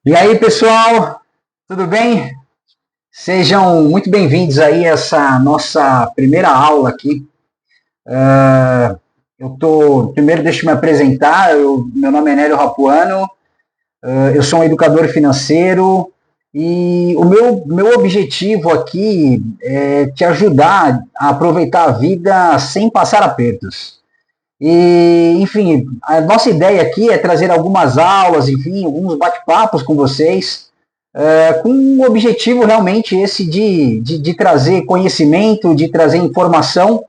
E aí, pessoal, tudo bem? Sejam muito bem-vindos aí a essa nossa primeira aula aqui. Primeiro deixa eu me apresentar, meu nome é Nélio Rapuano, eu sou um educador financeiro e o meu objetivo aqui é te ajudar a aproveitar a vida sem passar apertos. E, enfim, a nossa ideia aqui é trazer algumas aulas, enfim, alguns bate-papos com vocês, com o objetivo realmente esse de trazer conhecimento, de trazer informação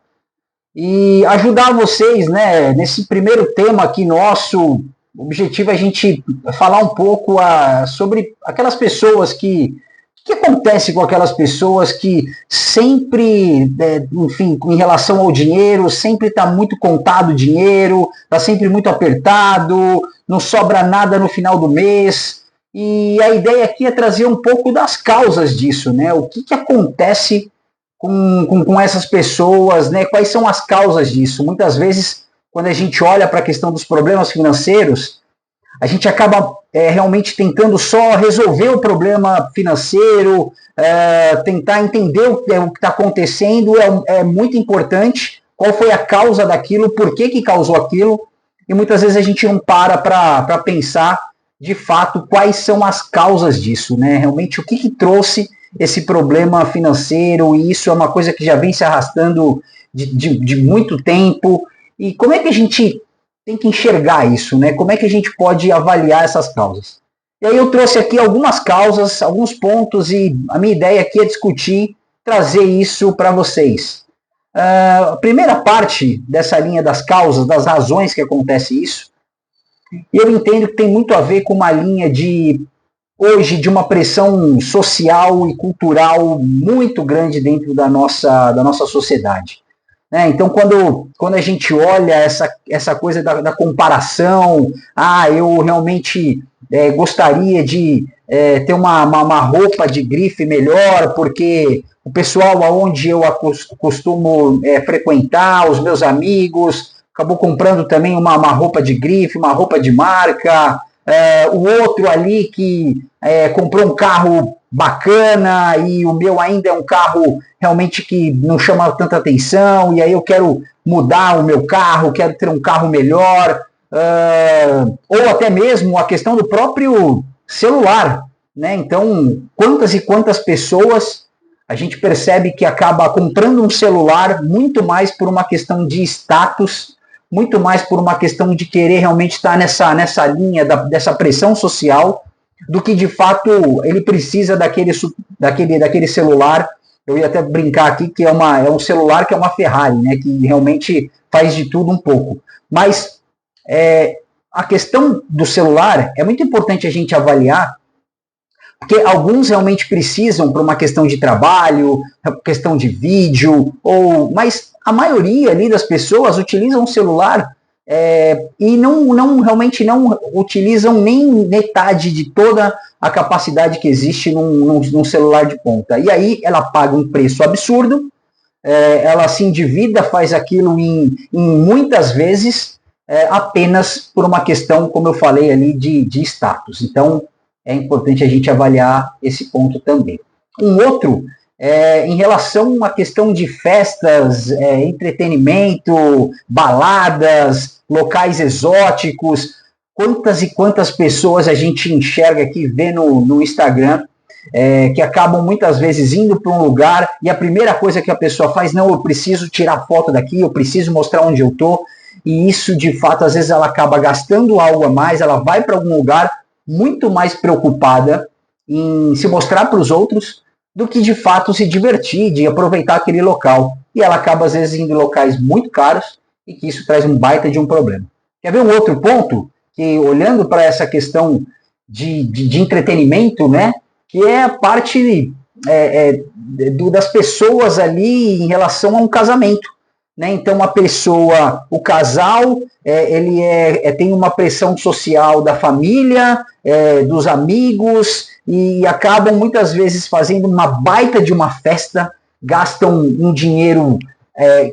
e ajudar vocês, né, nesse primeiro tema aqui nosso. O objetivo é a gente falar um pouco sobre aquelas pessoas o que acontece com aquelas pessoas que sempre, enfim, em relação ao dinheiro, sempre está muito contado o dinheiro, está sempre muito apertado, não sobra nada no final do mês. E a ideia aqui é trazer um pouco das causas disso, né? O que acontece com essas pessoas, né? Quais são as causas disso? Muitas vezes, quando a gente olha para a questão dos problemas financeiros, a gente acaba realmente tentando só resolver o problema financeiro, tentar entender o que está acontecendo. É muito importante qual foi a causa daquilo, por que causou aquilo, e muitas vezes a gente não para pensar de fato quais são as causas disso, né? Realmente o que trouxe esse problema financeiro, e isso é uma coisa que já vem se arrastando de muito tempo. E como é que a gente tem que enxergar isso, né? Como é que a gente pode avaliar essas causas? E aí eu trouxe aqui algumas causas, alguns pontos, e a minha ideia aqui é discutir, trazer isso para vocês. A primeira parte dessa linha das causas, das razões que acontece isso, eu entendo que tem muito a ver com uma linha hoje de uma pressão social e cultural muito grande dentro da nossa sociedade. Então, quando a gente olha essa coisa da comparação, eu realmente gostaria de ter uma roupa de grife melhor, porque o pessoal aonde eu costumo frequentar, os meus amigos, acabou comprando também uma roupa de grife, uma roupa de marca. O outro ali que comprou um carro bacana e o meu ainda é um carro realmente que não chama tanta atenção, e aí eu quero mudar o meu carro, quero ter um carro melhor, ou até mesmo a questão do próprio celular, né? Então, quantas e quantas pessoas a gente percebe que acaba comprando um celular muito mais por uma questão de status, muito mais por uma questão de querer realmente estar nessa linha dessa pressão social, do que de fato ele precisa daquele celular. Eu ia até brincar aqui que é um celular que é uma Ferrari, né, que realmente faz de tudo um pouco. Mas a questão do celular é muito importante a gente avaliar, porque alguns realmente precisam para uma questão de trabalho, questão de vídeo, mas a maioria ali das pessoas utilizam o celular e realmente não utilizam nem metade de toda a capacidade que existe num celular de ponta. E aí ela paga um preço absurdo, ela se endivida, faz aquilo em muitas vezes, apenas por uma questão, como eu falei ali, de status. Então, é importante a gente avaliar esse ponto também. Um outro, em relação à questão de festas, entretenimento, baladas, locais exóticos, quantas e quantas pessoas a gente enxerga aqui, vê no Instagram, que acabam muitas vezes indo para um lugar e a primeira coisa que a pessoa faz, não, eu preciso tirar foto daqui, eu preciso mostrar onde eu estou, e isso de fato, às vezes ela acaba gastando algo a mais, ela vai para algum lugar muito mais preocupada em se mostrar para os outros do que de fato se divertir, de aproveitar aquele local. E ela acaba às vezes indo em locais muito caros e que isso traz um baita de um problema. Quer ver um outro ponto? Que olhando para essa questão de entretenimento, né, que é a parte das pessoas ali em relação a um casamento. Né? Então, o casal, ele tem uma pressão social da família, dos amigos, e acabam muitas vezes fazendo uma baita de uma festa, gastam um dinheiro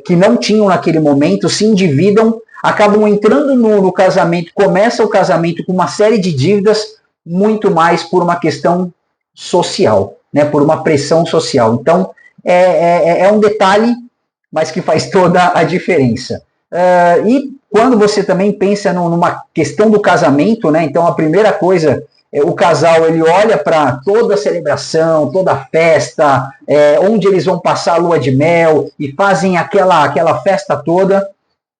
que não tinham naquele momento, se endividam, acabam entrando no casamento, começa o casamento com uma série de dívidas, muito mais por uma questão social, né, por uma pressão social. Então, é um detalhe, mas que faz toda a diferença. E quando você também pensa numa questão do casamento, né, então a primeira coisa, o casal ele olha para toda a celebração, toda a festa, onde eles vão passar a lua de mel e fazem aquela festa toda.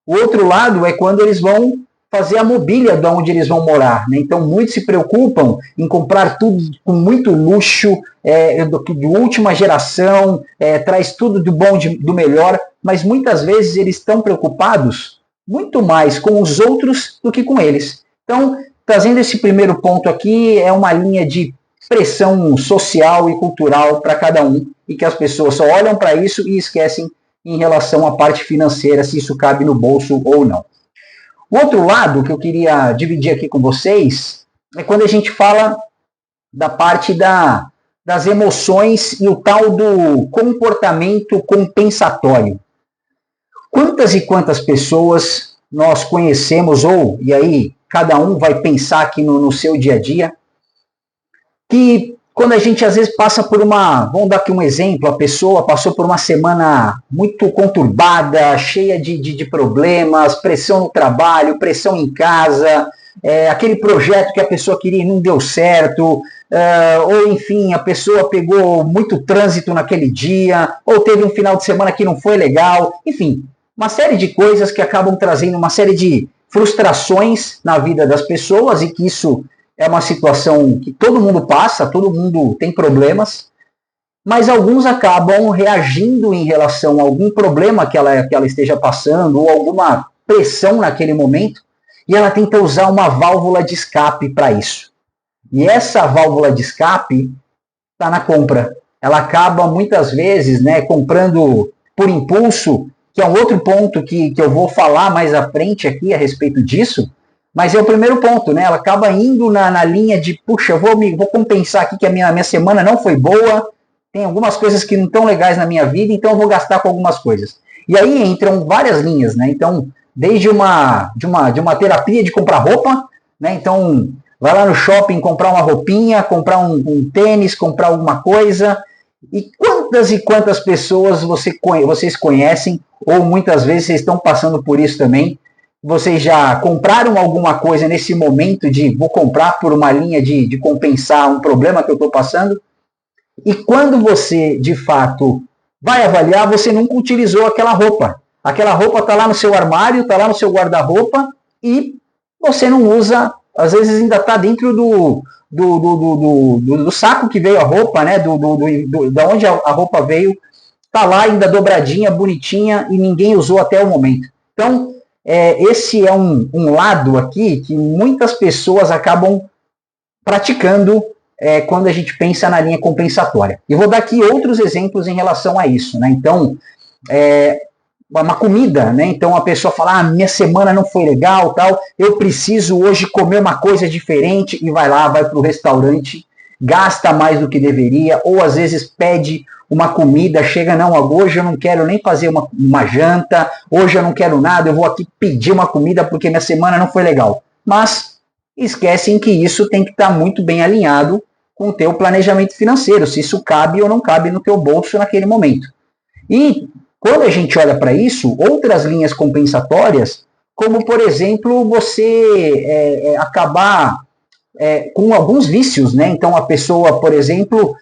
O outro lado é quando eles vão fazer a mobília de onde eles vão morar, né? Então, muitos se preocupam em comprar tudo com muito luxo, de última geração, traz tudo do bom, do melhor, mas muitas vezes eles estão preocupados muito mais com os outros do que com eles. Então, trazendo esse primeiro ponto aqui, é uma linha de pressão social e cultural para cada um, e que as pessoas só olham para isso e esquecem em relação à parte financeira, se isso cabe no bolso ou não. O outro lado que eu queria dividir aqui com vocês é quando a gente fala da parte das emoções e o tal do comportamento compensatório. Quantas e quantas pessoas nós conhecemos, e aí cada um vai pensar aqui no seu dia a dia, que quando a gente às vezes passa por vamos dar aqui um exemplo, a pessoa passou por uma semana muito conturbada, cheia de problemas, pressão no trabalho, pressão em casa, aquele projeto que a pessoa queria e não deu certo, ou enfim, a pessoa pegou muito trânsito naquele dia, ou teve um final de semana que não foi legal, enfim, uma série de coisas que acabam trazendo uma série de frustrações na vida das pessoas, e que isso é uma situação que todo mundo passa, todo mundo tem problemas, mas alguns acabam reagindo em relação a algum problema que ela esteja passando, ou alguma pressão naquele momento, e ela tenta usar uma válvula de escape para isso. E essa válvula de escape está na compra. Ela acaba muitas vezes, né, comprando por impulso, que é um outro ponto que eu vou falar mais à frente aqui a respeito disso, mas é o primeiro ponto, né? Ela acaba indo na linha de, puxa, eu vou compensar aqui que a minha semana não foi boa, tem algumas coisas que não estão legais na minha vida, então eu vou gastar com algumas coisas. E aí entram várias linhas, né? Então, desde uma terapia de comprar roupa, né? Então, vai lá no shopping comprar uma roupinha, comprar um tênis, comprar alguma coisa. E quantas pessoas vocês conhecem, ou muitas vezes vocês estão passando por isso também, vocês já compraram alguma coisa nesse momento de vou comprar por uma linha de compensar um problema que eu estou passando, e quando você, de fato, vai avaliar, você nunca utilizou aquela roupa. Aquela roupa está lá no seu armário, está lá no seu guarda-roupa, e você não usa, às vezes ainda está dentro do saco que veio a roupa, né? Da onde a roupa veio, está lá ainda dobradinha, bonitinha, e ninguém usou até o momento. Então, esse é um lado aqui que muitas pessoas acabam praticando quando a gente pensa na linha compensatória. E vou dar aqui outros exemplos em relação a isso, né? Então, uma comida, né? Então a pessoa fala, minha semana não foi legal, tal, eu preciso hoje comer uma coisa diferente, e vai para o restaurante, gasta mais do que deveria, ou às vezes pede uma comida, chega, não, hoje eu não quero nem fazer uma janta, hoje eu não quero nada, eu vou aqui pedir uma comida porque minha semana não foi legal. Mas esquecem que isso tem que estar muito bem alinhado com o teu planejamento financeiro, se isso cabe ou não cabe no teu bolso naquele momento. E quando a gente olha para isso, outras linhas compensatórias, como por exemplo, você acabar com alguns vícios, né? Então a pessoa, por exemplo,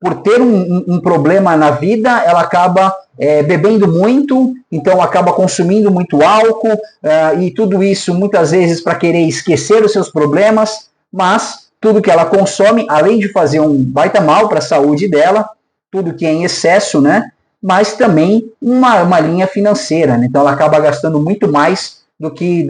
por ter um problema na vida, ela acaba bebendo muito, então acaba consumindo muito álcool, e tudo isso muitas vezes para querer esquecer os seus problemas, mas tudo que ela consome, além de fazer um baita mal para a saúde dela, tudo que é em excesso, né? Mas também uma linha financeira, né? Então ela acaba gastando muito mais do que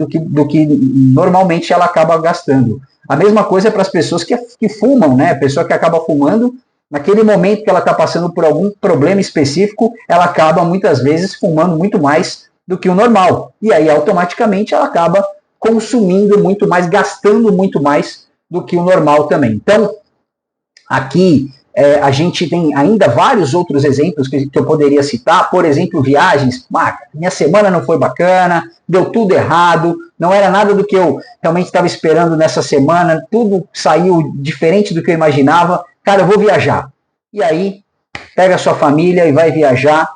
normalmente ela acaba gastando. A mesma coisa para as pessoas que fumam, né? A pessoa que acaba fumando, naquele momento que ela está passando por algum problema específico, ela acaba muitas vezes fumando muito mais do que o normal. E aí automaticamente ela acaba consumindo muito mais, gastando muito mais do que o normal também. Então, aqui a gente tem ainda vários outros exemplos que eu poderia citar, por exemplo, viagens. Minha semana não foi bacana, deu tudo errado, não era nada do que eu realmente estava esperando nessa semana, tudo saiu diferente do que eu imaginava. Cara, eu vou viajar. E aí, pega a sua família e vai viajar,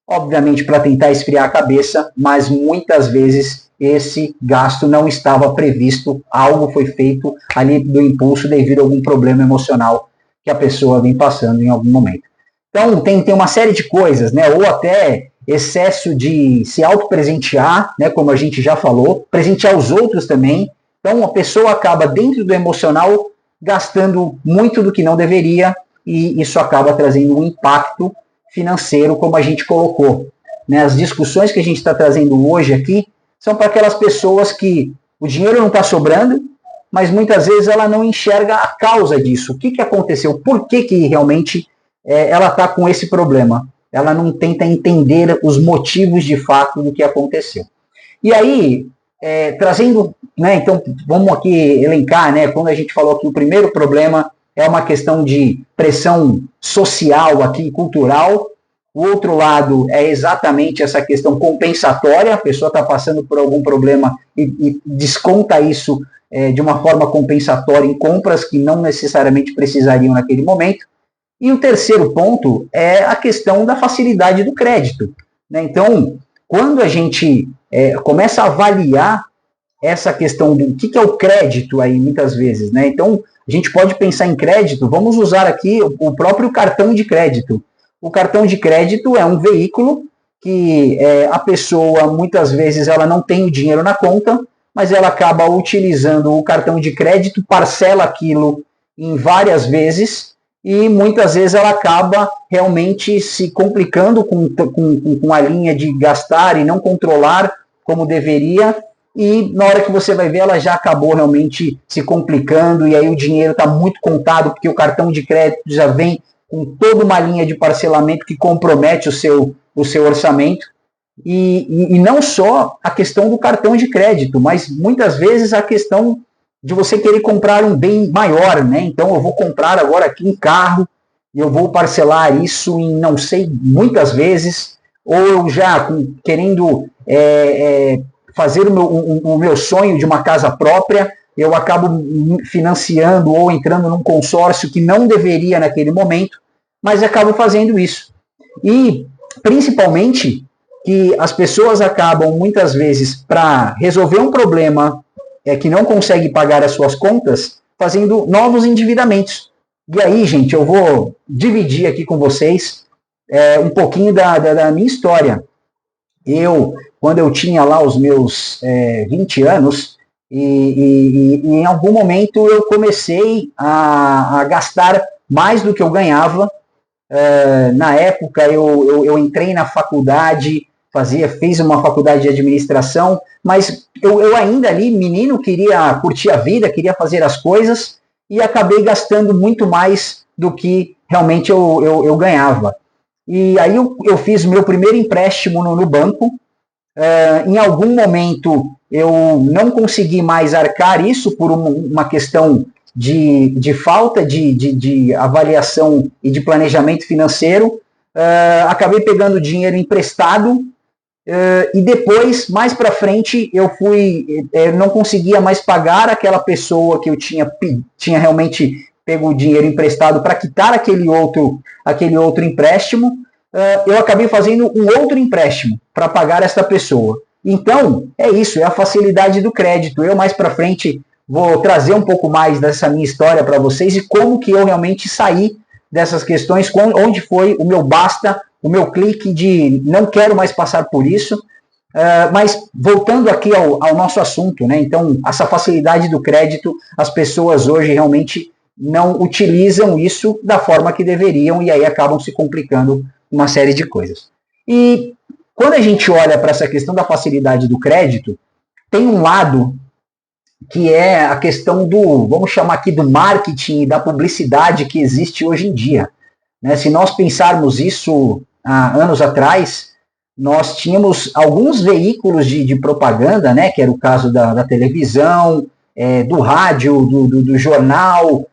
obviamente para tentar esfriar a cabeça, mas muitas vezes esse gasto não estava previsto, algo foi feito ali do impulso devido a algum problema emocional que a pessoa vem passando em algum momento. Então, tem uma série de coisas, né? Ou até excesso de se autopresentear, né? Como a gente já falou, presentear os outros também. Então, a pessoa acaba, dentro do emocional, gastando muito do que não deveria, e isso acaba trazendo um impacto financeiro, como a gente colocou. Né? As discussões que a gente está trazendo hoje aqui são para aquelas pessoas que o dinheiro não está sobrando, mas muitas vezes ela não enxerga a causa disso. O que aconteceu? Por que realmente ela está com esse problema? Ela não tenta entender os motivos de fato do que aconteceu. E aí, trazendo, né, então vamos aqui elencar, né, quando a gente falou que o primeiro problema é uma questão de pressão social aqui, cultural. O outro lado é exatamente essa questão compensatória, a pessoa está passando por algum problema e desconta isso de uma forma compensatória em compras que não necessariamente precisariam naquele momento. E o terceiro ponto é a questão da facilidade do crédito. Né? Então, quando a gente começa a avaliar essa questão do que é o crédito aí, muitas vezes, né? Então, a gente pode pensar em crédito, vamos usar aqui o próprio cartão de crédito. O cartão de crédito é um veículo que a pessoa, muitas vezes, ela não tem o dinheiro na conta, mas ela acaba utilizando o cartão de crédito, parcela aquilo em várias vezes, e muitas vezes ela acaba realmente se complicando com a linha de gastar e não controlar como deveria, e na hora que você vai ver, ela já acabou realmente se complicando, e aí o dinheiro está muito contado, porque o cartão de crédito já vem com toda uma linha de parcelamento que compromete o seu orçamento, e não só a questão do cartão de crédito, mas muitas vezes a questão de você querer comprar um bem maior, né? Então eu vou comprar agora aqui um carro, e eu vou parcelar isso em não sei, muitas vezes, ou eu já querendo fazer o meu sonho de uma casa própria, eu acabo financiando ou entrando num consórcio que não deveria naquele momento, mas acabo fazendo isso. E, principalmente, que as pessoas acabam, muitas vezes, para resolver um problema que não consegue pagar as suas contas, fazendo novos endividamentos. E aí, gente, eu vou dividir aqui com vocês um pouquinho da minha história. Quando eu tinha lá os meus 20 anos, e em algum momento eu comecei a gastar mais do que eu ganhava. Na época eu entrei na faculdade, fiz uma faculdade de administração, mas eu ainda ali, menino, queria curtir a vida, queria fazer as coisas, e acabei gastando muito mais do que realmente eu ganhava. E aí eu fiz o meu primeiro empréstimo no banco. Em algum momento eu não consegui mais arcar isso por uma questão de falta de avaliação e de planejamento financeiro. Acabei pegando dinheiro emprestado, e depois, mais para frente, eu não conseguia mais pagar aquela pessoa que eu tinha realmente pego o dinheiro emprestado para quitar aquele outro empréstimo. Eu acabei fazendo um outro empréstimo para pagar essa pessoa. Então, é isso, é a facilidade do crédito. Eu, mais para frente, vou trazer um pouco mais dessa minha história para vocês e como que eu realmente saí dessas questões, onde foi o meu basta, o meu clique de não quero mais passar por isso. Mas, voltando aqui ao nosso assunto, né? Então, essa facilidade do crédito, as pessoas hoje realmente não utilizam isso da forma que deveriam, e aí acabam se complicando uma série de coisas. E quando a gente olha para essa questão da facilidade do crédito, tem um lado que é a questão vamos chamar aqui do marketing e da publicidade que existe hoje em dia. Né? Se nós pensarmos isso há anos atrás, nós tínhamos alguns veículos de propaganda, né? Que era o caso da televisão, do rádio, do jornal,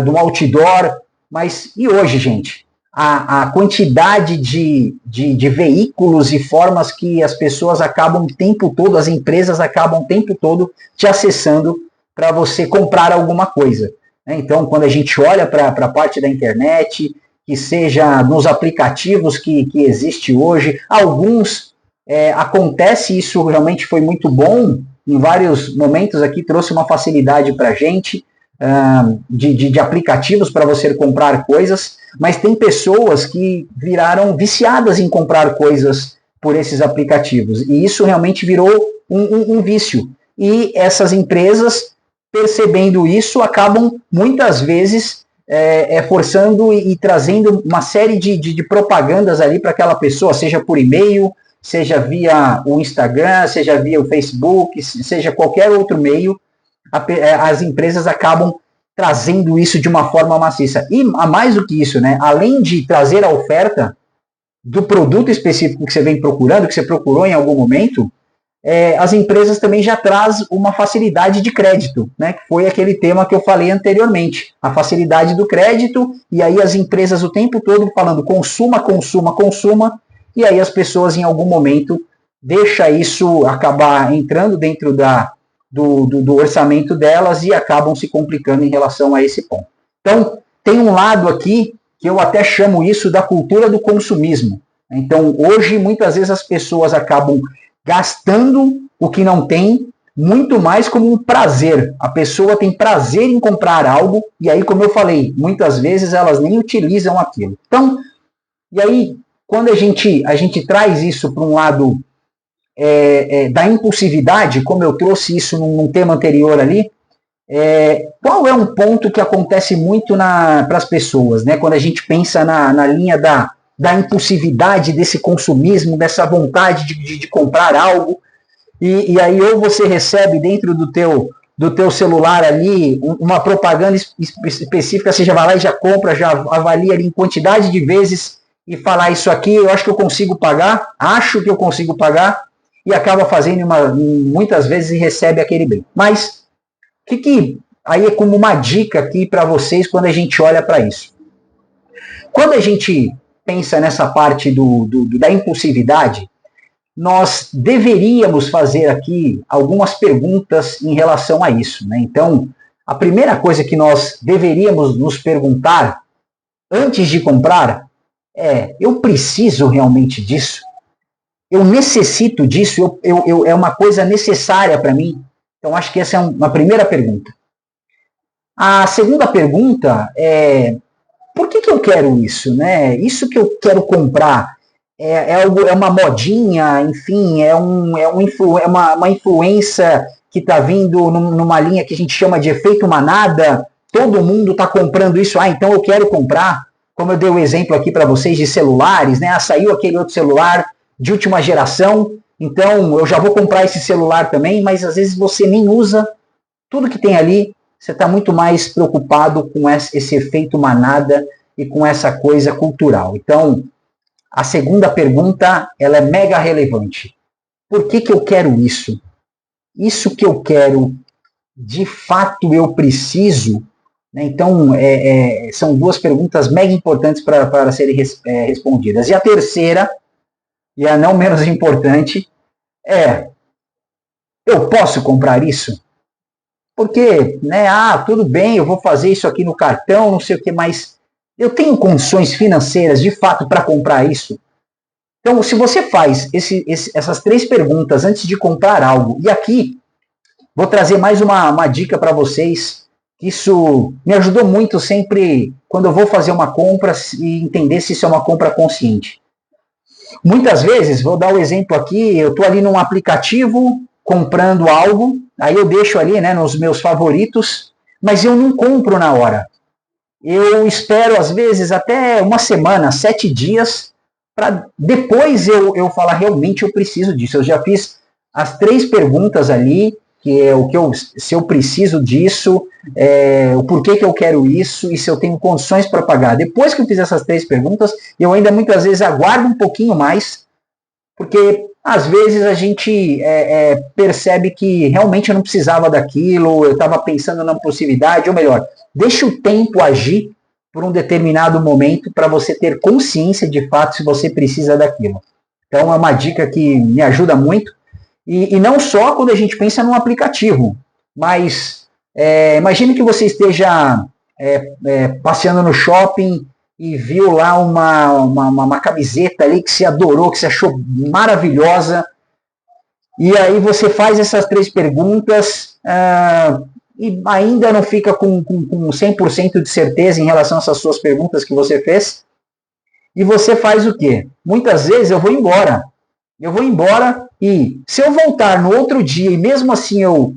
do outdoor, Mas e hoje, gente? A quantidade de veículos e formas que as pessoas acabam o tempo todo, as empresas acabam o tempo todo te acessando para você comprar alguma coisa. Então, quando a gente olha para a parte da internet, que seja nos aplicativos que existe hoje, alguns acontece, isso realmente foi muito bom, em vários momentos aqui trouxe uma facilidade para a gente, de aplicativos para você comprar coisas, mas tem pessoas que viraram viciadas em comprar coisas por esses aplicativos, e isso realmente virou um vício. E essas empresas, percebendo isso, acabam muitas vezes forçando e trazendo uma série de propagandas ali para aquela pessoa, seja por e-mail, seja via o Instagram, seja via o Facebook, seja qualquer outro meio, as empresas acabam trazendo isso de uma forma maciça. E a mais do que isso, né? Além de trazer a oferta do produto específico que você vem procurando, que você procurou em algum momento, as empresas também já trazem uma facilidade de crédito, né? Que foi aquele tema que eu falei anteriormente, a facilidade do crédito, e aí as empresas o tempo todo falando consuma, consuma, consuma, e aí as pessoas em algum momento deixam isso acabar entrando dentro do orçamento delas e acabam se complicando em relação a esse ponto. Então, tem um lado aqui que eu até chamo isso da cultura do consumismo. Então, hoje, muitas vezes as pessoas acabam gastando o que não tem, muito mais como um prazer. A pessoa tem prazer em comprar algo, e aí, como eu falei, muitas vezes elas nem utilizam aquilo. Então, e aí, quando a gente traz isso para um lado da impulsividade, como eu trouxe isso num tema anterior ali, qual é um ponto que acontece muito para as pessoas, né? Quando a gente pensa na linha da impulsividade, desse consumismo, dessa vontade de comprar algo, e aí ou você recebe dentro do teu celular ali uma propaganda específica, você já vai lá e já compra, já avalia ali em quantidade de vezes e falar isso aqui, eu acho que eu consigo pagar, e acaba fazendo muitas vezes e recebe aquele bem. Mas que aí é como uma dica aqui para vocês quando a gente olha para isso. Quando a gente pensa nessa parte da impulsividade, nós deveríamos fazer aqui algumas perguntas em relação a isso, né? Então, a primeira coisa que nós deveríamos nos perguntar antes de comprar eu preciso realmente disso? Eu necessito disso? É uma coisa necessária para mim? Então, acho que essa é uma primeira pergunta. A segunda pergunta é: por que eu quero isso, né? Isso que eu quero comprar é uma modinha, enfim, é uma influência que está vindo numa linha que a gente chama de efeito manada. Todo mundo está comprando isso, então eu quero comprar. Como eu dei o exemplo aqui para vocês de celulares, né? Saiu aquele outro celular de última geração, então eu já vou comprar esse celular também, mas às vezes você nem usa tudo que tem ali, você está muito mais preocupado com esse efeito manada e com essa coisa cultural. Então, a segunda pergunta, ela é mega relevante. Por que eu quero isso? Isso que eu quero, de fato eu preciso? Então, são duas perguntas mega importantes para serem respondidas. E a terceira, e a não menos importante, eu posso comprar isso? Porque, né, tudo bem, eu vou fazer isso aqui no cartão, não sei o que, mas eu tenho condições financeiras, de fato, para comprar isso? Então, se você faz essas três perguntas antes de comprar algo, e aqui vou trazer mais uma dica para vocês, isso me ajudou muito sempre quando eu vou fazer uma compra e entender se isso é uma compra consciente. Muitas vezes, vou dar um exemplo aqui, eu estou ali num aplicativo comprando algo, aí eu deixo ali, né, nos meus favoritos, mas eu não compro na hora. Eu espero, às vezes, até uma semana, 7 dias, para depois eu falar, realmente eu preciso disso. Eu já fiz as 3 perguntas ali, que é se eu preciso disso, o porquê que eu quero isso e se eu tenho condições para pagar. Depois que eu fiz essas 3 perguntas, eu ainda muitas vezes aguardo um pouquinho mais, porque às vezes a gente percebe que realmente eu não precisava daquilo, eu estava pensando na impulsividade, ou melhor, deixa o tempo agir por um determinado momento para você ter consciência de fato se você precisa daquilo. Então é uma dica que me ajuda muito. E não só quando a gente pensa num aplicativo, mas imagine que você esteja passeando no shopping e viu lá uma camiseta ali que você adorou, que você achou maravilhosa, e aí você faz essas 3 perguntas e ainda não fica com 100% de certeza em relação a essas suas perguntas que você fez, e você faz o quê? Muitas vezes eu vou embora e se eu voltar no outro dia e mesmo assim eu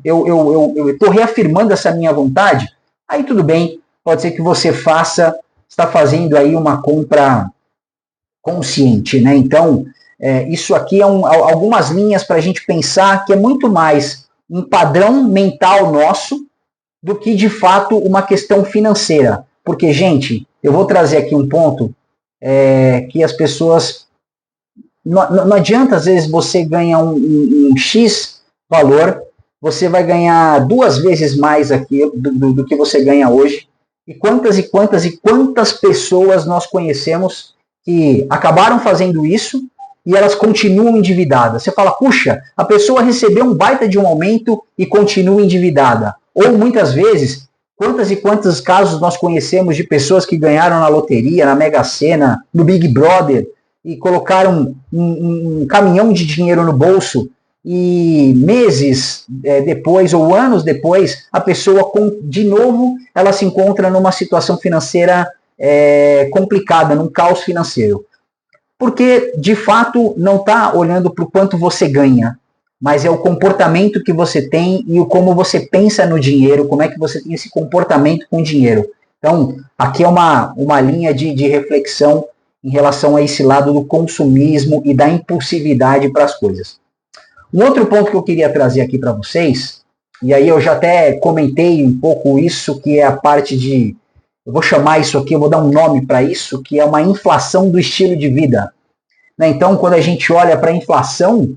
estou reafirmando essa minha vontade, aí tudo bem, pode ser que você está fazendo aí uma compra consciente, né? Então, isso aqui é algumas linhas para a gente pensar que é muito mais um padrão mental nosso do que, de fato, uma questão financeira. Porque, gente, eu vou trazer aqui um ponto que as pessoas... Não adianta, às vezes, você ganhar um X valor, você vai ganhar 2 vezes mais aqui do que você ganha hoje. E quantas pessoas nós conhecemos que acabaram fazendo isso e elas continuam endividadas. Você fala, puxa, a pessoa recebeu um baita de um aumento e continua endividada. Ou muitas vezes, quantos casos nós conhecemos de pessoas que ganharam na loteria, na Mega Sena, no Big Brother, e colocaram um caminhão de dinheiro no bolso, e meses depois ou anos depois, a pessoa, de novo, ela se encontra numa situação financeira complicada, num caos financeiro. Porque, de fato, não está olhando para o quanto você ganha, mas é o comportamento que você tem e o como você pensa no dinheiro, como é que você tem esse comportamento com o dinheiro. Então, aqui é uma linha de reflexão em relação a esse lado do consumismo e da impulsividade para as coisas. Um outro ponto que eu queria trazer aqui para vocês, e aí eu já até comentei um pouco isso, que é a parte de, eu vou chamar isso aqui, eu vou dar um nome para isso, que é uma inflação do estilo de vida. Então, quando a gente olha para a inflação,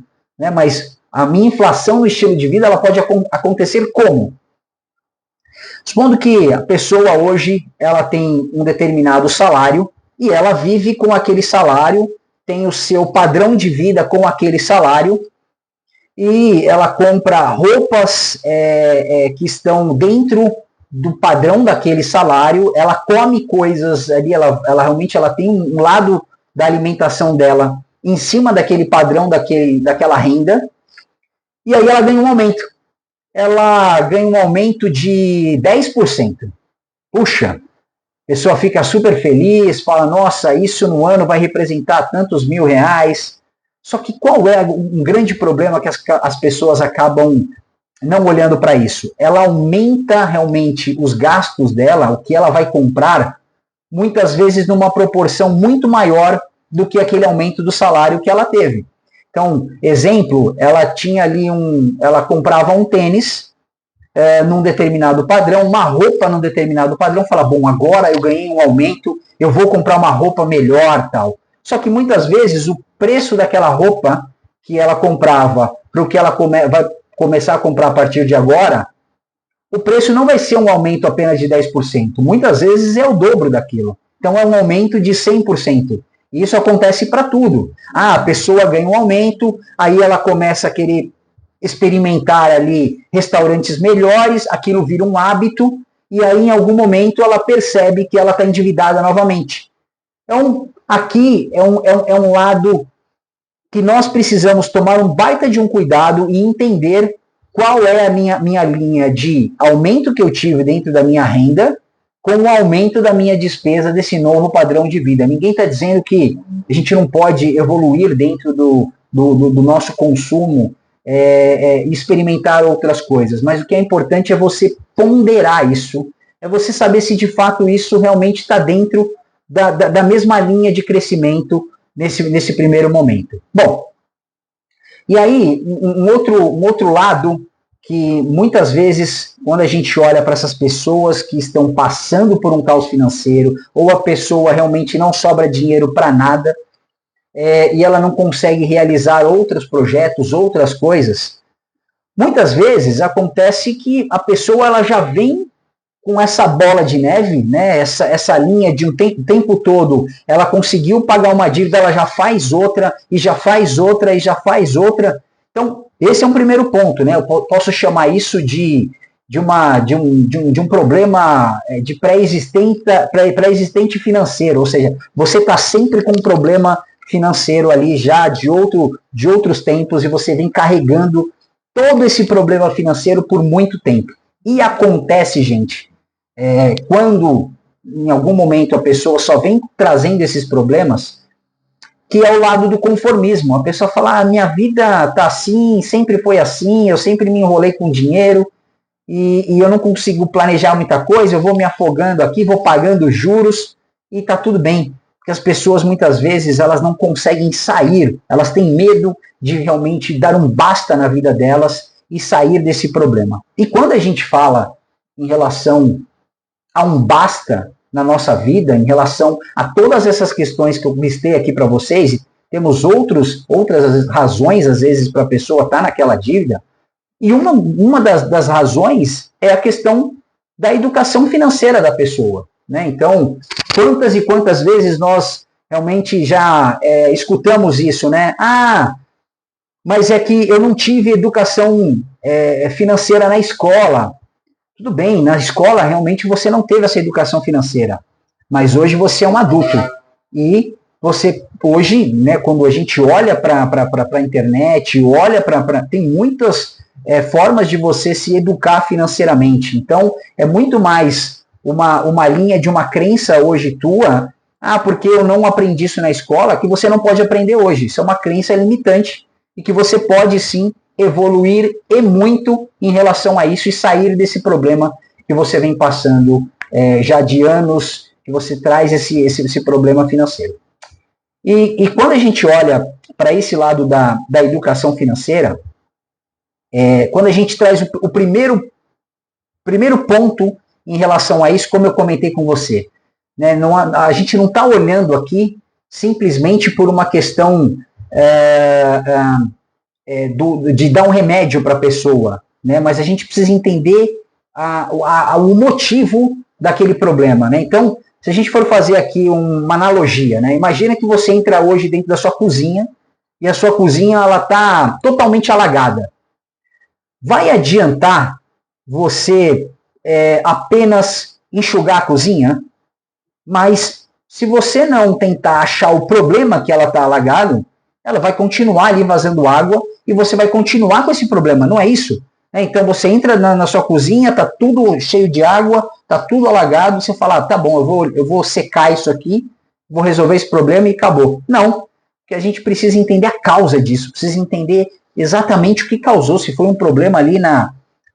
mas a minha inflação no estilo de vida, ela pode acontecer como? Supondo que a pessoa hoje, ela tem um determinado salário, e ela vive com aquele salário, tem o seu padrão de vida com aquele salário, e ela compra roupas que estão dentro do padrão daquele salário, ela come coisas ali, ela realmente tem um lado da alimentação dela em cima daquele padrão, daquela renda, e aí ela ganha um aumento. Ela ganha um aumento de 10%. Puxa, a pessoa fica super feliz, fala, nossa, isso no ano vai representar tantos R$1.000. Só que qual é um grande problema que as pessoas acabam não olhando para isso? Ela aumenta realmente os gastos dela, o que ela vai comprar, muitas vezes numa proporção muito maior do que aquele aumento do salário que ela teve. Então, exemplo, ela tinha ali ela comprava um tênis num determinado padrão, uma roupa num determinado padrão, fala, bom, agora eu ganhei um aumento, eu vou comprar uma roupa melhor, tal. Só que muitas vezes o preço daquela roupa que ela comprava para o que ela vai começar a comprar a partir de agora, o preço não vai ser um aumento apenas de 10%. Muitas vezes é o dobro daquilo. Então é um aumento de 100%. E isso acontece para tudo. A pessoa ganha um aumento, aí ela começa a querer experimentar ali restaurantes melhores, aquilo vira um hábito, e aí em algum momento ela percebe que ela está endividada novamente. Então, aqui é um lado que nós precisamos tomar um baita de um cuidado e entender qual é a minha linha de aumento que eu tive dentro da minha renda com o aumento da minha despesa desse novo padrão de vida. Ninguém está dizendo que a gente não pode evoluir dentro do nosso consumo e experimentar outras coisas, mas o que é importante é você ponderar isso, é você saber se de fato isso realmente está dentro da mesma linha de crescimento nesse primeiro momento. Bom, e aí um outro lado que muitas vezes, quando a gente olha para essas pessoas que estão passando por um caos financeiro, ou a pessoa realmente não sobra dinheiro para nada, e ela não consegue realizar outros projetos, outras coisas, muitas vezes acontece que a pessoa ela já vem com essa bola de neve, né, essa linha de o tempo todo, ela conseguiu pagar uma dívida, ela já faz outra, e já faz outra, e já faz outra. Então, esse é um primeiro ponto, né? Eu posso chamar isso de um problema de pré-existente financeiro, ou seja, você está sempre com um problema financeiro ali já de outros tempos e você vem carregando todo esse problema financeiro por muito tempo. E acontece, gente, quando em algum momento a pessoa só vem trazendo esses problemas, que é o lado do conformismo. A pessoa fala, minha vida tá assim, sempre foi assim, eu sempre me enrolei com dinheiro, e eu não consigo planejar muita coisa, eu vou me afogando aqui, vou pagando juros, e tá tudo bem. Porque as pessoas, muitas vezes, elas não conseguem sair, elas têm medo de realmente dar um basta na vida delas e sair desse problema. E quando a gente fala em relação a um basta na nossa vida, em relação a todas essas questões que eu listei aqui para vocês, temos outras razões, às vezes, para a pessoa estar naquela dívida, e uma das razões é a questão da educação financeira da pessoa, né? Então, quantas e quantas vezes nós realmente já escutamos isso, né? Mas é que eu não tive educação financeira na escola. Tudo bem, na escola realmente você não teve essa educação financeira, mas hoje você é um adulto e você hoje, né, quando a gente olha para a internet, tem muitas formas de você se educar financeiramente. Então é muito mais uma linha de uma crença hoje tua, porque eu não aprendi isso na escola, que você não pode aprender hoje. Isso é uma crença limitante e que você pode sim evoluir e muito em relação a isso e sair desse problema que você vem passando já de anos, que você traz esse problema financeiro. E quando a gente olha para esse lado da educação financeira, quando a gente traz o primeiro ponto em relação a isso, como eu comentei com você, né, a gente não está olhando aqui simplesmente por uma questão de dar um remédio para a pessoa, né? Mas a gente precisa entender o motivo daquele problema, né? Então, se a gente for fazer aqui uma analogia, né? Imagina que você entra hoje dentro da sua cozinha e a sua cozinha ela está totalmente alagada. Vai adiantar você apenas enxugar a cozinha? Mas se você não tentar achar o problema que ela está alagado, ela vai continuar ali vazando água e você vai continuar com esse problema, não é isso? Então você entra na sua cozinha, tá tudo cheio de água, tá tudo alagado, você fala, tá bom, eu vou secar isso aqui, vou resolver esse problema e acabou. Não, porque a gente precisa entender a causa disso, precisa entender exatamente o que causou, se foi um problema ali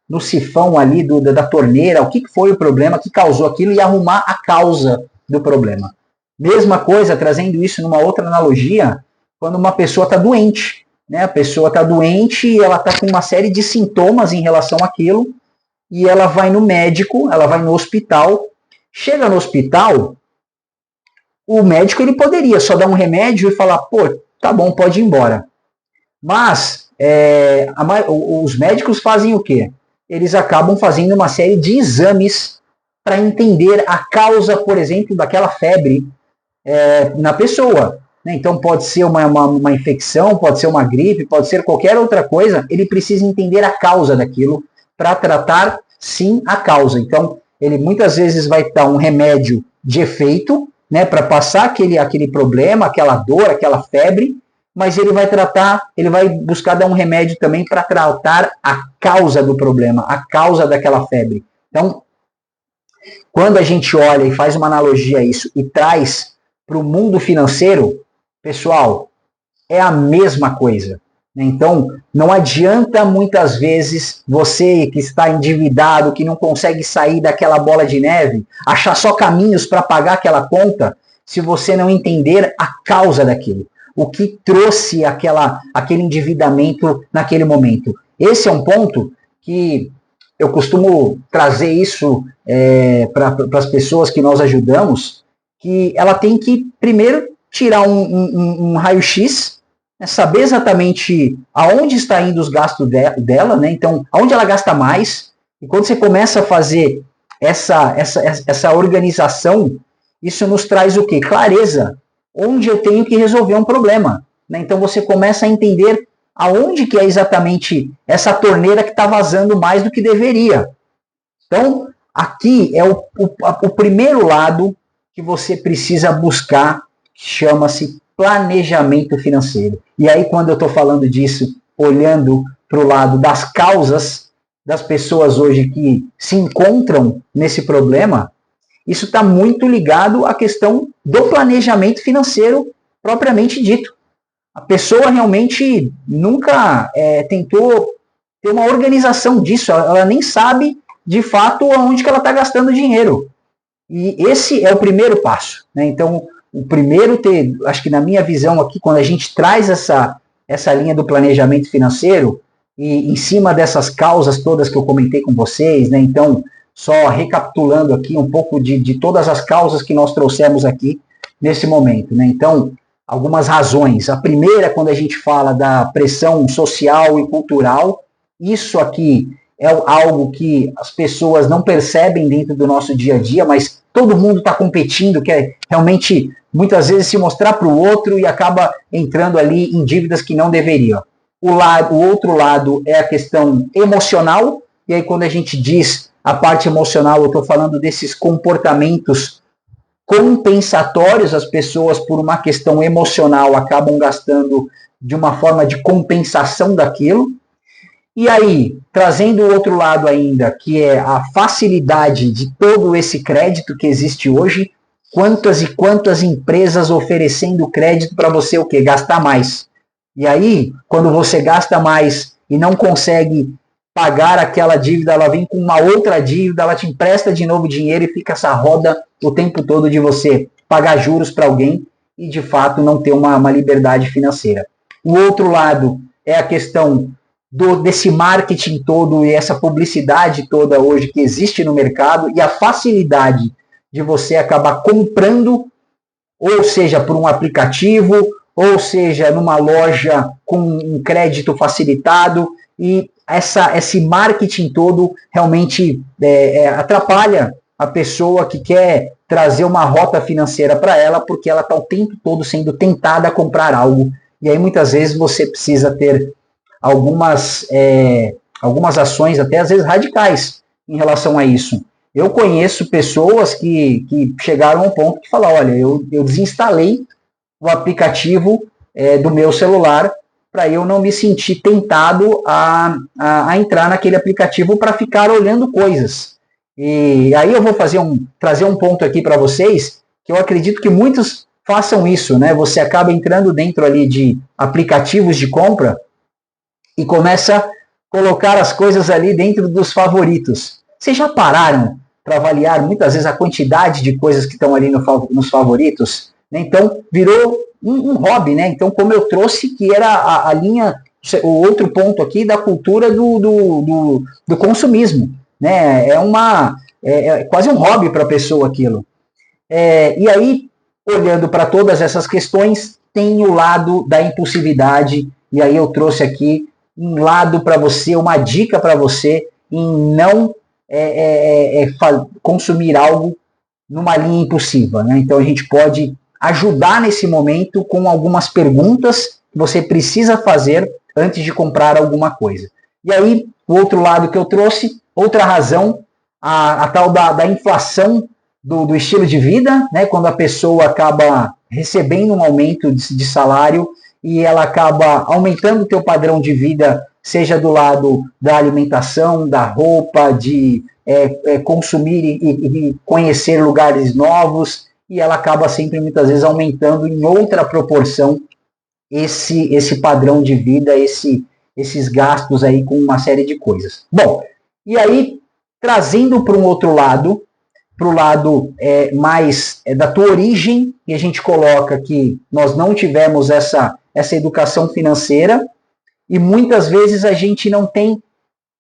no sifão ali da torneira, o que foi o problema que causou aquilo e arrumar a causa do problema. Mesma coisa, trazendo isso numa outra analogia, quando uma pessoa está doente, né? A pessoa está doente e ela está com uma série de sintomas em relação àquilo, e ela vai no médico, ela vai no hospital, chega no hospital, o médico ele poderia só dar um remédio e falar, pô, tá bom, pode ir embora. Mas os médicos fazem o quê? Eles acabam fazendo uma série de exames para entender a causa, por exemplo, daquela febre na pessoa. Então pode ser uma infecção, pode ser uma gripe, pode ser qualquer outra coisa, ele precisa entender a causa daquilo para tratar sim a causa. Então ele muitas vezes vai dar um remédio de efeito, né, para passar aquele problema, aquela dor, aquela febre, mas ele vai buscar dar um remédio também para tratar a causa do problema, a causa daquela febre. Então, quando a gente olha e faz uma analogia a isso e traz para o mundo financeiro, pessoal, é a mesma coisa. Então, não adianta muitas vezes você que está endividado, que não consegue sair daquela bola de neve, achar só caminhos para pagar aquela conta, se você não entender a causa daquilo. O que trouxe aquele endividamento naquele momento. Esse é um ponto que eu costumo trazer isso para as pessoas que nós ajudamos, que ela tem que primeiro tirar um raio-x, né, saber exatamente aonde está indo os gastos dela, né? Então, aonde ela gasta mais. E quando você começa a fazer essa organização, isso nos traz o quê? Clareza, onde eu tenho que resolver um problema. Né? Então você começa a entender aonde que é exatamente essa torneira que está vazando mais do que deveria. Então, aqui é o primeiro lado que você precisa buscar, chama-se planejamento financeiro. E aí, quando eu estou falando disso, olhando para o lado das causas das pessoas hoje que se encontram nesse problema, isso está muito ligado à questão do planejamento financeiro propriamente dito. A pessoa realmente nunca tentou ter uma organização disso, ela nem sabe de fato aonde que ela está gastando dinheiro. E esse é o primeiro passo. Né? Então, o primeiro, acho que na minha visão aqui, quando a gente traz essa linha do planejamento financeiro, e em cima dessas causas todas que eu comentei com vocês, né? Então, só recapitulando aqui um pouco de todas as causas que nós trouxemos aqui nesse momento. Né? Então, algumas razões. A primeira, quando a gente fala da pressão social e cultural, isso aqui é algo que as pessoas não percebem dentro do nosso dia a dia, mas todo mundo está competindo, quer realmente, muitas vezes, se mostrar para o outro e acaba entrando ali em dívidas que não deveriam. O outro lado é a questão emocional, e aí quando a gente diz a parte emocional, eu estou falando desses comportamentos compensatórios, as pessoas, por uma questão emocional, acabam gastando de uma forma de compensação daquilo. E aí, trazendo o outro lado ainda, que é a facilidade de todo esse crédito que existe hoje, quantas e quantas empresas oferecendo crédito para você o quê? Gastar mais. E aí, quando você gasta mais e não consegue pagar aquela dívida, ela vem com uma outra dívida, ela te empresta de novo dinheiro e fica essa roda o tempo todo de você pagar juros para alguém e, de fato, não ter uma liberdade financeira. O outro lado é a questão desse marketing todo e essa publicidade toda hoje que existe no mercado e a facilidade de você acabar comprando, ou seja, por um aplicativo, ou seja, numa loja com um crédito facilitado, e esse marketing todo realmente atrapalha a pessoa que quer trazer uma rota financeira para ela, porque ela está o tempo todo sendo tentada a comprar algo. E aí muitas vezes você precisa ter algumas ações, até às vezes radicais, em relação a isso. Eu conheço pessoas que chegaram ao ponto de falar, olha, eu desinstalei o aplicativo do meu celular para eu não me sentir tentado a entrar naquele aplicativo para ficar olhando coisas. E aí eu vou trazer um ponto aqui para vocês, que eu acredito que muitos façam isso, né? Você acaba entrando dentro ali de aplicativos de compra e começa a colocar as coisas ali dentro dos favoritos. Vocês já pararam para avaliar muitas vezes a quantidade de coisas que estão ali nos favoritos? Então, virou um hobby, né? Então, como eu trouxe, que era a linha, o outro ponto aqui da cultura do consumismo, né? É quase um hobby para a pessoa aquilo. E aí, olhando para todas essas questões, tem o lado da impulsividade, e aí eu trouxe aqui um lado para você, uma dica para você em não consumir algo numa linha impulsiva, né? Então, a gente pode ajudar nesse momento com algumas perguntas que você precisa fazer antes de comprar alguma coisa. E aí, o outro lado que eu trouxe, outra razão, a tal da inflação do estilo de vida, né? Quando a pessoa acaba recebendo um aumento de salário e ela acaba aumentando o teu padrão de vida, seja do lado da alimentação, da roupa, de consumir e conhecer lugares novos, e ela acaba sempre, muitas vezes, aumentando em outra proporção esse padrão de vida, esses gastos aí com uma série de coisas. Bom, e aí, trazendo para um outro lado, para o lado mais da tua origem, e a gente coloca que nós não tivemos essa educação financeira, e muitas vezes a gente não tem,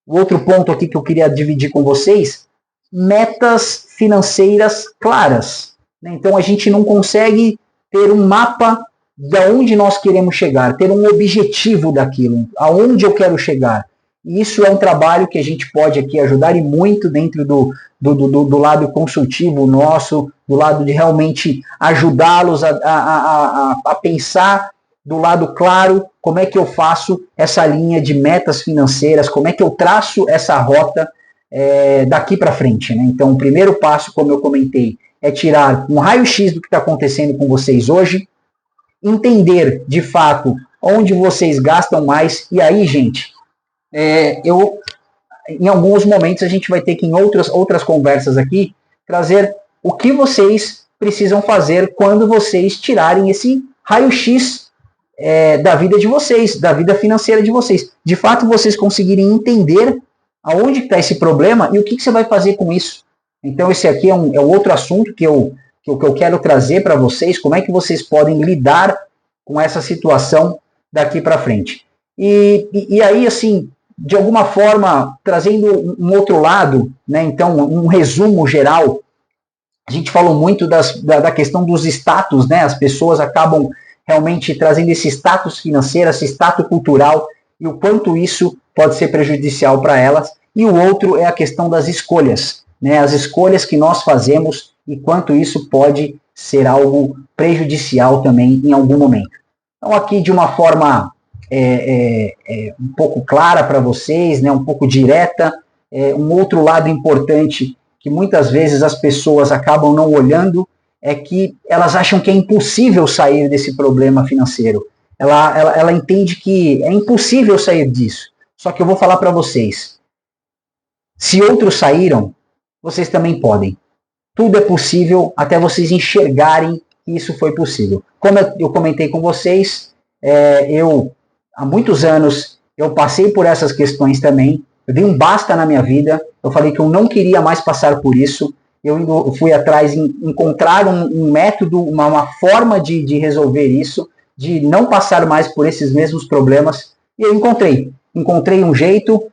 o outro ponto aqui que eu queria dividir com vocês, metas financeiras claras. Então, a gente não consegue ter um mapa de onde nós queremos chegar, ter um objetivo daquilo, aonde eu quero chegar. E isso é um trabalho que a gente pode aqui ajudar e muito dentro do lado consultivo nosso, do lado de realmente ajudá-los a pensar do lado claro como é que eu faço essa linha de metas financeiras, como é que eu traço essa rota daqui para frente. Né? Então, o primeiro passo, como eu comentei, é tirar um raio-x do que está acontecendo com vocês hoje, entender de fato onde vocês gastam mais, e aí, gente, em alguns momentos a gente vai ter que, em outras conversas aqui, trazer o que vocês precisam fazer quando vocês tirarem esse raio-x da vida de vocês, da vida financeira de vocês. De fato, vocês conseguirem entender aonde está esse problema e o que você vai fazer com isso. Então, esse aqui é um outro assunto que eu quero trazer para vocês, como é que vocês podem lidar com essa situação daqui para frente. E aí, assim, de alguma forma, trazendo um outro lado, né? Então, um resumo geral, a gente falou muito da questão dos status, né? As pessoas acabam realmente trazendo esse status financeiro, esse status cultural, e o quanto isso pode ser prejudicial para elas. E o outro é a questão das escolhas, né? As escolhas que nós fazemos e quanto isso pode ser algo prejudicial também em algum momento. Então, aqui de uma forma um pouco clara para vocês, né, um pouco direta, um outro lado importante que muitas vezes as pessoas acabam não olhando é que elas acham que é impossível sair desse problema financeiro. Ela entende que é impossível sair disso. Só que eu vou falar para vocês, se outros saíram, vocês também podem. Tudo é possível até vocês enxergarem que isso foi possível. Como eu comentei com vocês, há muitos anos, eu passei por essas questões também. Eu dei um basta na minha vida. Eu falei que eu não queria mais passar por isso. Eu fui atrás em encontrar um método, uma forma de resolver isso, de não passar mais por esses mesmos problemas. E eu encontrei um jeito,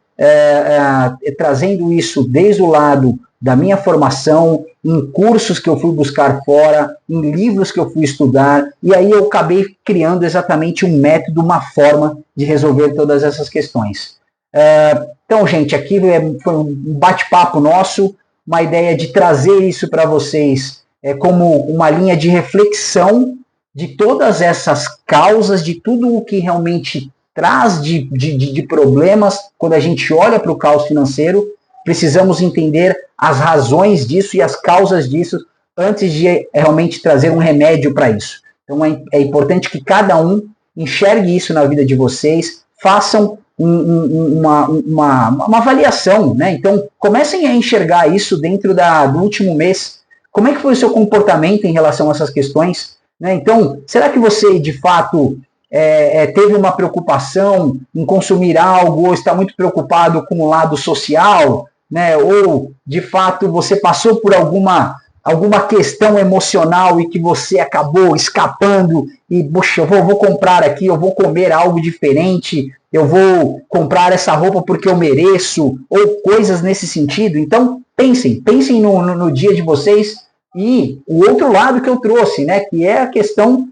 trazendo isso desde o lado da minha formação, em cursos que eu fui buscar fora, em livros que eu fui estudar, e aí eu acabei criando exatamente um método, uma forma de resolver todas essas questões. Então, gente, aqui foi um bate-papo nosso, uma ideia de trazer isso para vocês como uma linha de reflexão de todas essas causas, de tudo o que realmente traz de problemas quando a gente olha para o caos financeiro. Precisamos entender as razões disso e as causas disso antes de realmente trazer um remédio para isso. Então é importante que cada um enxergue isso na vida de vocês, façam uma avaliação, né? Então comecem a enxergar isso dentro do último mês. Como é que foi o seu comportamento em relação a essas questões? Né? Então, será que você de fato teve uma preocupação em consumir algo, ou está muito preocupado com o lado social, né? Ou de fato você passou por alguma questão emocional e que você acabou escapando e, puxa, eu vou comprar aqui, eu vou comer algo diferente, eu vou comprar essa roupa porque eu mereço, ou coisas nesse sentido. Então, pensem no dia de vocês. E o outro lado que eu trouxe, né, que é a questão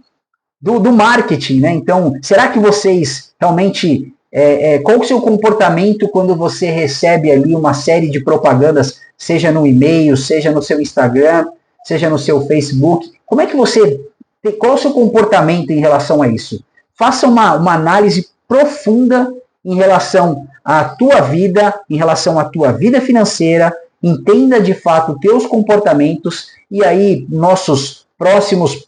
do marketing, né? Então, será que vocês realmente... qual o seu comportamento quando você recebe ali uma série de propagandas, seja no e-mail, seja no seu Instagram, seja no seu Facebook? Como é que qual é o seu comportamento em relação a isso? Faça uma análise profunda em relação à tua vida, em relação à tua vida financeira, entenda de fato teus comportamentos, e aí nossos próximos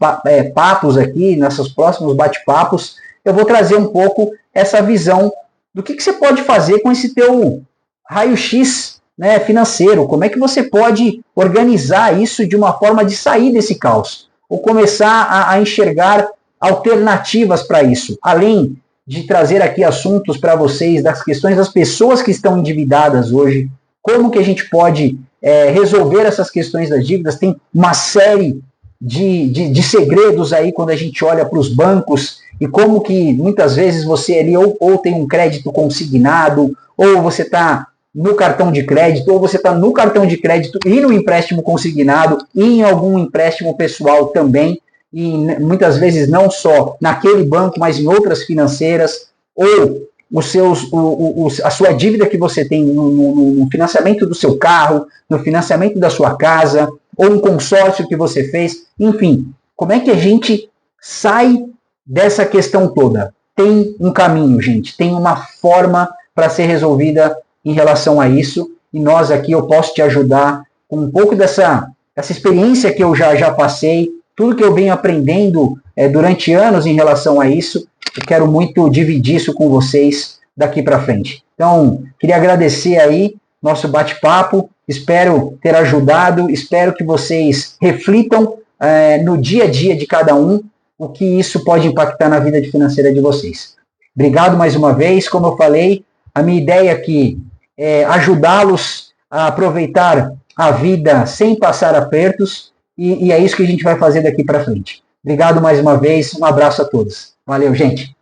papos aqui, nossos próximos bate-papos, eu vou trazer um pouco essa visão do que você pode fazer com esse teu raio-x, né, financeiro. Como é que você pode organizar isso de uma forma de sair desse caos, ou começar a enxergar alternativas para isso, além de trazer aqui assuntos para vocês das questões das pessoas que estão endividadas hoje, como que a gente pode resolver essas questões das dívidas. Tem uma série de segredos aí quando a gente olha para os bancos, e como que muitas vezes você ali ou tem um crédito consignado, ou você está no cartão de crédito, ou você está no cartão de crédito e no empréstimo consignado, e em algum empréstimo pessoal também, e muitas vezes não só naquele banco, mas em outras financeiras, ou a sua dívida que você tem no financiamento do seu carro, no financiamento da sua casa, ou um consórcio que você fez, enfim, como é que a gente sai dessa questão toda? Tem um caminho, gente, tem uma forma para ser resolvida em relação a isso, e nós aqui, eu posso te ajudar com um pouco dessa experiência que eu já passei, tudo que eu venho aprendendo durante anos em relação a isso. Eu quero muito dividir isso com vocês daqui para frente. Então, queria agradecer aí nosso bate-papo, espero ter ajudado, espero que vocês reflitam no dia a dia de cada um o que isso pode impactar na vida financeira de vocês. Obrigado mais uma vez, como eu falei, a minha ideia aqui é ajudá-los a aproveitar a vida sem passar apertos, e é isso que a gente vai fazer daqui para frente. Obrigado mais uma vez, um abraço a todos. Valeu, gente!